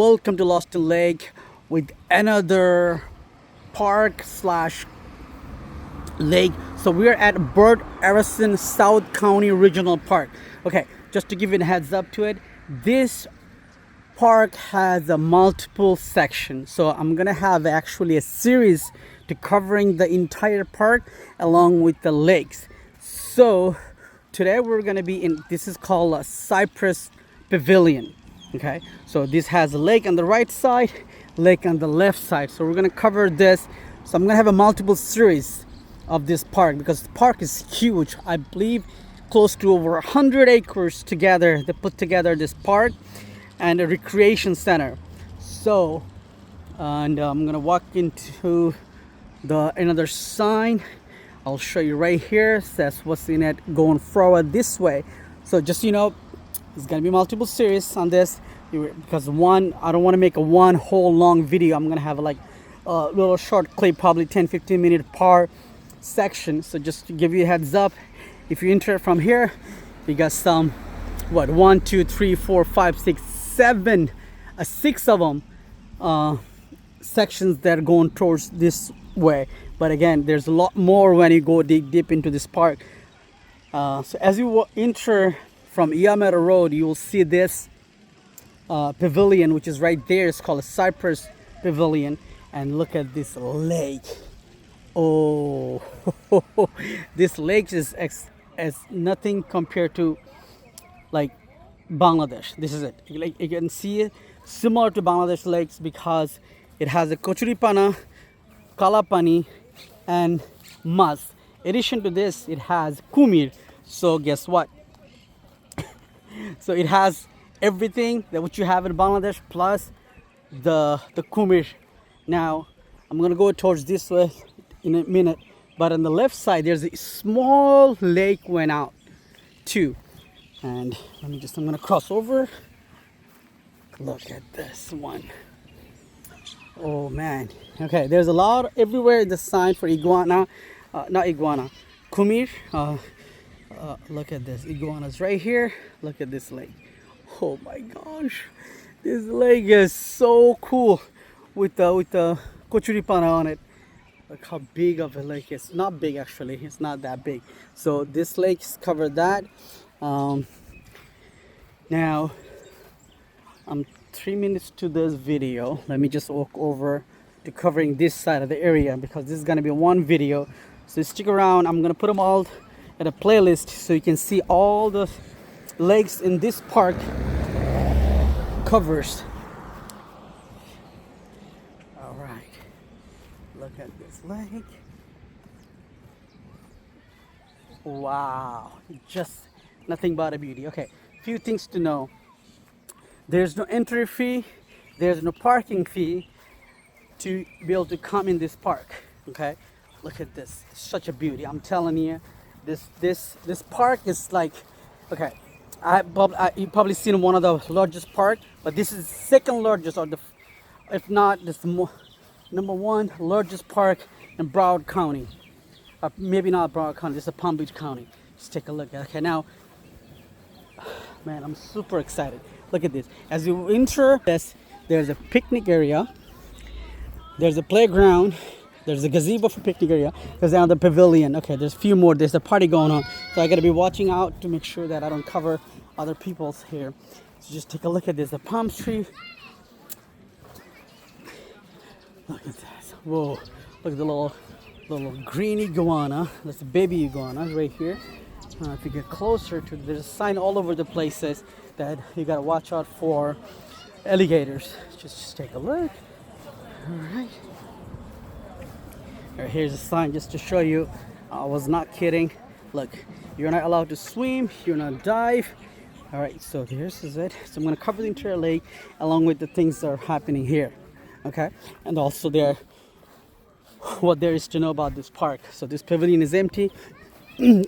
Welcome to Lost in Lake with another park slash lake. So we're at Burt Aaronson South County Regional Park. Okay, just to give you a heads up to it, this park has a multiple section. So I'm gonna have actually a series to covering the entire park along with the lakes. So today we're gonna be in, this is called a Cypress Pavilion. Okay, so this has a lake on the right side, lake on the left side. So we're gonna cover this. So I'm gonna have a multiple series of this park because the park is huge. I believe close to over 100 acres together. They put together this park and a recreation center. So, and I'm gonna walk into the another sign. I'll show you right here. It says what's in it going forward this way. So just there's gonna be multiple series on this because I don't want to make a one whole long video. I'm gonna have like a little short clip, probably 10-15 minute per section. So just to give you a heads up, if you enter from here, you got some 1 2 3 4 5 6 7 6 of them sections that are going towards this way. But again, there's a lot more when you go dig deep into this park. So as you enter from Yamato Road, you will see this pavilion, which is right there. It's called a Cypress Pavilion. And look at this lake. Oh, this lake is as nothing compared to like Bangladesh. This is it. Like you can see it similar to Bangladesh lakes because it has a kochuripana, kalapani, and mas. In addition to this, it has kumir. So guess what? So it has everything that what you have in Bangladesh plus the kumir. Now I'm gonna go towards this way in a minute, but on the left side there's a small lake went out too. And I'm gonna cross over. Look at this one. Oh man. Okay, there's a lot everywhere in the sign for iguana, not iguana, kumir. Look at this, iguanas right here. Look at this lake. Oh my gosh, this lake is so cool with the kochuripana on it. Look how big of a lake is. Not big actually, it's not that big. So this lake's covered that. Now I'm 3 minutes to this video. Let me just walk over to covering this side of the area because this is gonna be one video. So stick around. I'm gonna put them all at a playlist so you can see all the lakes in this park covers. All right, look at this lake. Wow, just nothing but a beauty. Okay, few things to know. There's no entry fee, there's no parking fee to be able to come in this park. Okay, look at this, it's such a beauty. I'm telling you, this park is like, okay, you probably seen one of the largest park, but this is second largest, or if not this number one largest park in Broward County. Maybe not Broward County, this is Palm Beach County. Just take a look. Okay, now, man, I'm super excited. Look at this. As you enter this, there's a picnic area, there's a playground, there's a gazebo for picnic area, there's another pavilion. Okay, there's a few more. There's a party going on. So I gotta be watching out to make sure that I don't cover other people's here. So just take a look at this. The palm tree. Look at this. Whoa. Look at the little green iguana. That's a baby iguana right here. If you get closer to, there's a sign all over the places that you gotta watch out for alligators. Just take a look. All right. Here's a sign just to show you I was not kidding. Look, you're not allowed to swim, you're not dive. All right, so this is it. So I'm gonna cover the entire lake along with the things that are happening here. Okay, and also what there is to know about this park. So this pavilion is empty.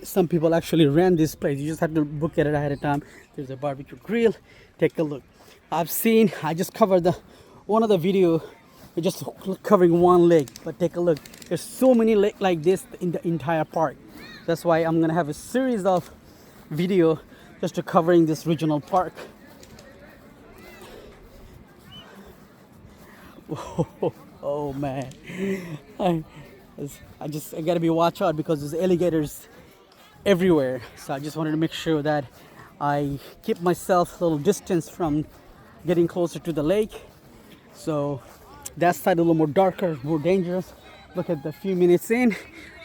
Some people actually ran this place. You just have to book it ahead of time. There's a barbecue grill. Take a look. I just covered one of the video. We're just covering one lake, but take a look. There's so many lakes like this in the entire park. That's why I'm gonna have a series of video just to covering this regional park. Oh man, I, I gotta be watch out because there's alligators everywhere. So I just wanted to make sure that I keep myself a little distance from getting closer to the lake. So that side a little more darker, more dangerous. Look at the few minutes in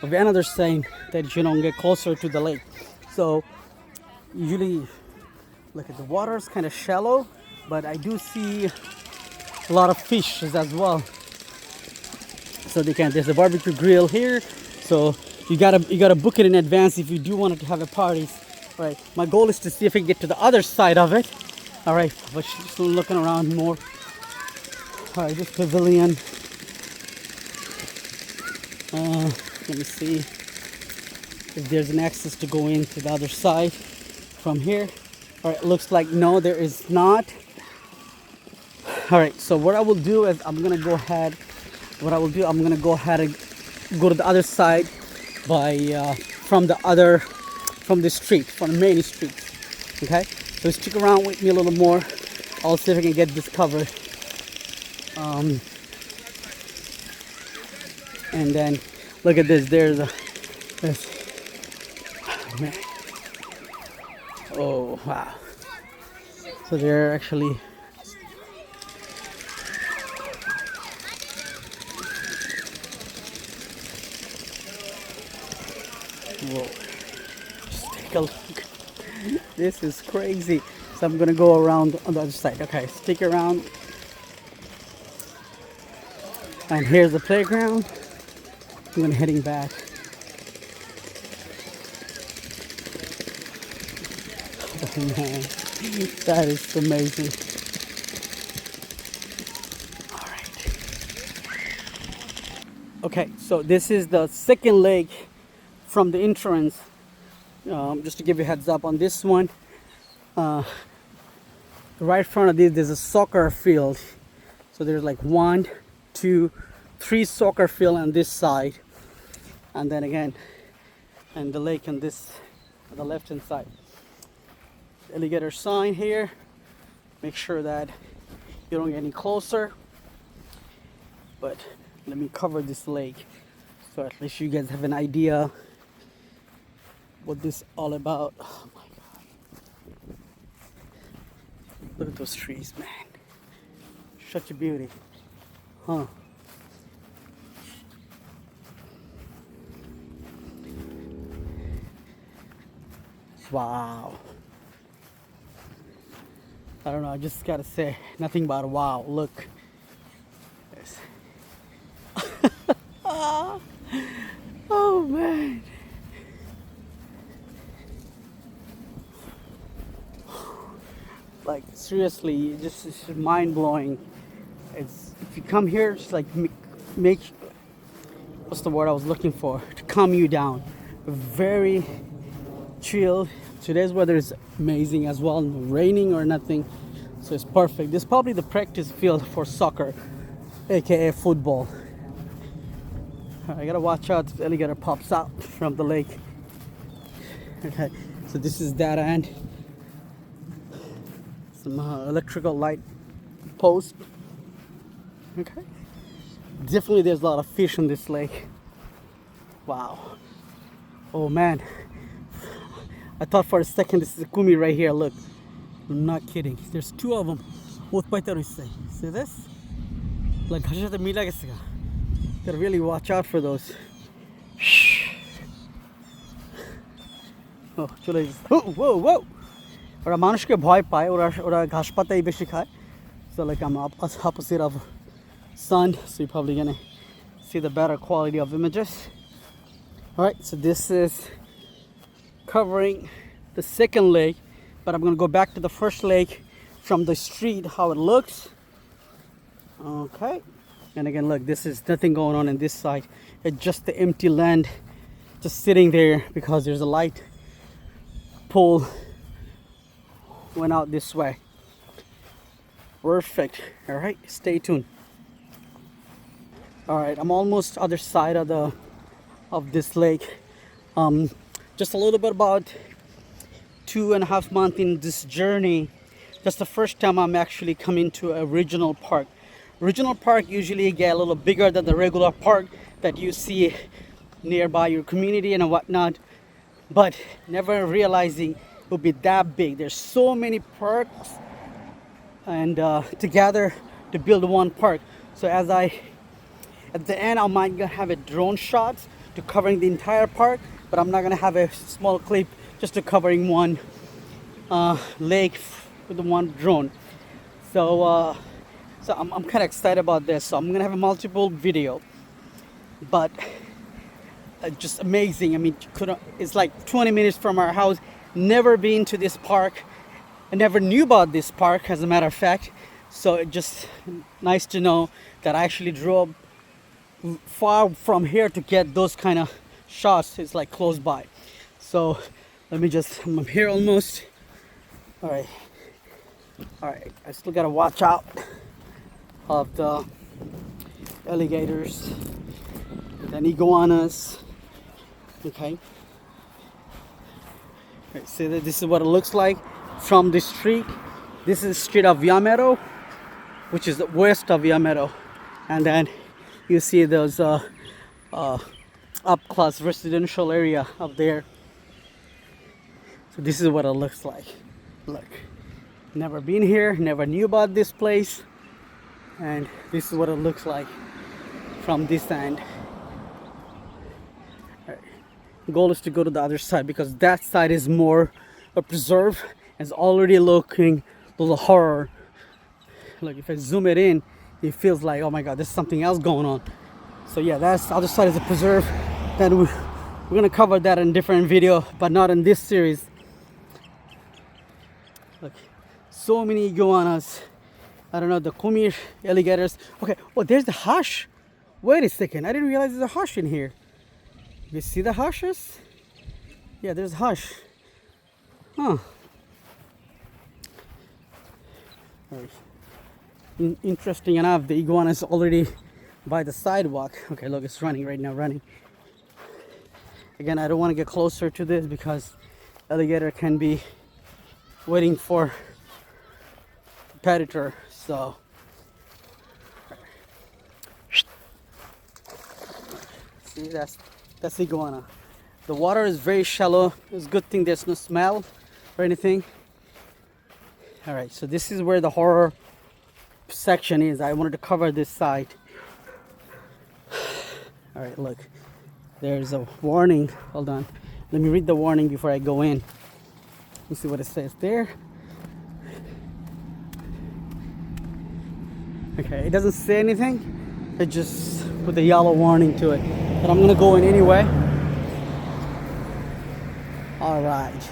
of another saying that you don't get closer to the lake. So usually, look at the water is kind of shallow, but I do see a lot of fish as well. So there's a barbecue grill here. So you gotta book it in advance if you do want to have a party. All right, my goal is to see if I can get to the other side of it. All right, but just looking around more. All right, this pavilion. Let me see if there's an access to go into the other side from here. All right, looks like no, there is not. All right, so what I will do is I'm gonna go ahead and go to the other side by from the street, from the main street. Okay, so stick around with me a little more. I'll see if I can get this covered. And then look at this. There's oh, man. Oh wow. So they're actually whoa. Just take a look. This is crazy. So I'm gonna go around on the other side. Okay, stick around. And here's the playground. I'm gonna heading back. Oh man, that is amazing. All right. Okay, so this is the second lake from the entrance. Just to give you a heads up on this one. Right in front of this, there's a soccer field. So there's like 1, 2, 3 soccer field on this side, and then again, and the lake on this, on the left hand side. Alligator sign here. Make sure that you don't get any closer. But let me cover this lake so at least you guys have an idea what this is all about. Oh my God! Look at those trees, man. Such a beauty, huh? Wow. I don't know, I just gotta say nothing but wow. Look. Yes. Oh man. Like seriously, it's mind blowing. It's if you come here, just like make what's the word I was looking for, to calm you down. Very chill. Today's weather is amazing as well, raining or nothing, so it's perfect. This is probably the practice field for soccer, aka football. I gotta watch out if the alligator pops out from the lake. Okay, so this is that end. Some electrical light post. Okay, definitely there's a lot of fish in this lake. Wow. Oh man, I thought for a second this is a kumi right here. Look, I'm not kidding. There's 2 of them. See this? Like, gotta really watch out for those. Oh, whoa! ওরা মানুষকে ভয় পায়, ওরা ঘাস পাতাই বেশি খায়. So like I'm opposite of sun, so you're probably gonna see the better quality of images. All right, so this is covering the second lake, but I'm gonna go back to the first lake from the street, how it looks. Okay, and again, look, this is nothing going on this side. It's just the empty land just sitting there because there's a light pole went out this way. Perfect. All right, stay tuned. All right, I'm almost other side of this lake. Just a little bit about 2.5 months in this journey. That's the first time I'm actually coming to a regional park. Regional park usually get a little bigger than the regular park that you see nearby your community and whatnot, but never realizing it would be that big. There's so many parks and together to build one park. So at the end, I might have a drone shot to covering the entire park, but I'm not gonna have a small clip just to covering one lake with one drone. So I'm kind of excited about this. So I'm gonna have a multiple video, but just amazing. I mean, it's like 20 minutes from our house. Never been to this park. I never knew about this park, as a matter of fact. So it's just nice to know that I actually drove far from here to get those kind of shots. It's like close by. So I'm here almost. All right. I still gotta watch out of the alligators and iguanas. Okay. Right, see that this is what it looks like from the street. This is the street of Yamato, which is the west of Yamato, and then you see those up close residential area up there. So this is what it looks like. Look, never been here, never knew about this place, and this is what it looks like from this end. The goal is to go to the other side because that side is more a preserve. It's already looking a little horror. Look, if I zoom it in, it feels like, oh my god, there's something else going on. So yeah, that's the other side is a preserve. Then we're gonna cover that in a different video, but not in this series. Look, so many iguanas. I don't know, the kumir alligators. Okay, oh, there's the hash. Wait a second, I didn't realize there's a hash in here. You see the hashes? Yeah, there's hash. Huh. Interesting enough, the iguana is already by the sidewalk. Okay, look, it's running right now, running. Again, I don't want to get closer to this because alligator can be waiting for predator. So see, that's iguana. The water is very shallow. It's a good thing there's no smell or anything. All right, so this is where the horror section is. I wanted to cover this side. All right, look, there's a warning. Hold on, let me read the warning before I go in. You see what it says there? Okay, it doesn't say anything. It just put a yellow warning to it. But I'm gonna go in anyway. All right.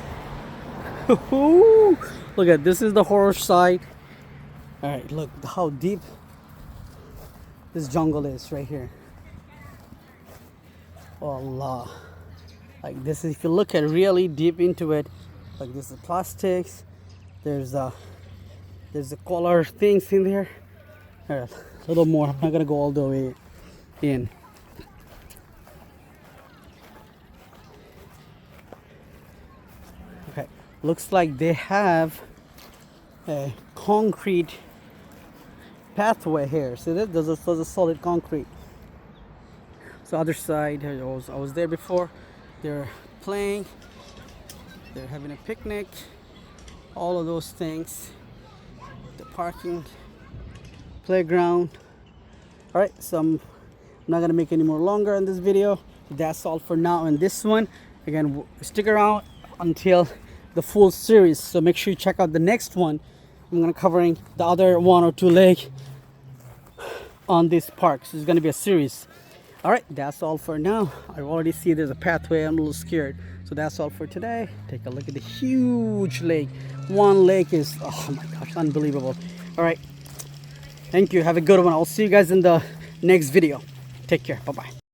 Look at this is the horror side. All right, look how deep this jungle is right here. Oh Allah. Like this is, if you look at really deep into it, like this is plastics. There's the color things in there. All right, a little more. I'm not gonna go all the way in. Okay, looks like they have a concrete pathway here. See that? There's a solid concrete. So other side, I was there before. They're playing. They're having a picnic. All of those things. The parking, playground. All right, so I'm not gonna make any more longer in this video. That's all for now in this one. Again, stick around until the full series. So make sure you check out the next one. I'm gonna covering the other one or two lake on this park. So it's gonna be a series. All right, that's all for now. I already see there's a pathway. I'm a little scared. So that's all for today. Take a look at the huge lake. One lake is, oh my gosh, unbelievable. All right, thank you. Have a good one. I'll see you guys in the next video. Take care. Bye-bye.